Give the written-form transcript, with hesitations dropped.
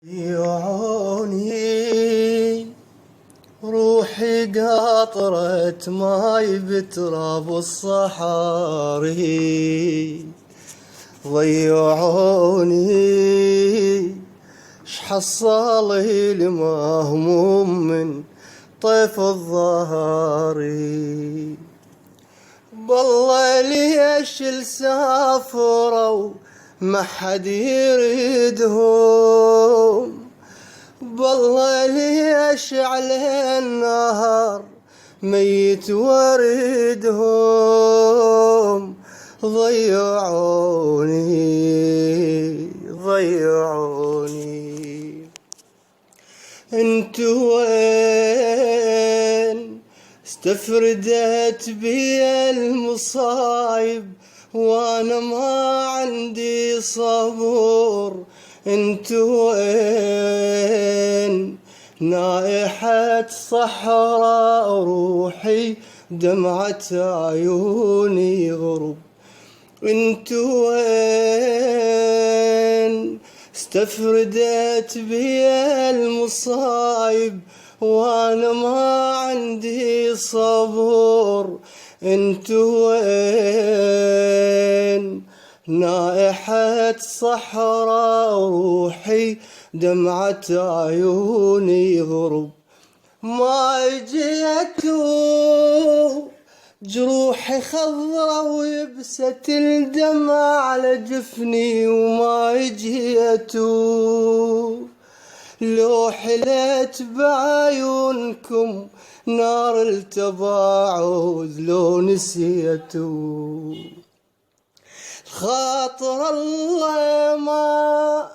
يعوني روحي قاطرة ماي بتراب الصحاري، ضيعوني شحصالي المهموم من طيف الظهاري. بالله ليش السافروا ما حد يريدهم، بالله ليش على النهار ميت وردهم. ضيعوني انتو وين؟ استفردت بي المصايب وانا ما عندي صبر. انتو وين؟ نائحة صحراء روحي دمعة عيوني غرب. انتو وين؟ استفردت بي المصايب وانا ما عندي صبر. انتو وين؟ نائحة صحراء روحي دمعة عيوني غرب. ما جيتوا جروحي خضرة ويبست الدمع على جفني، وما جيتوا لو حلت بعيونكم نار التباعد لو نسيتوا. خاطر الله ما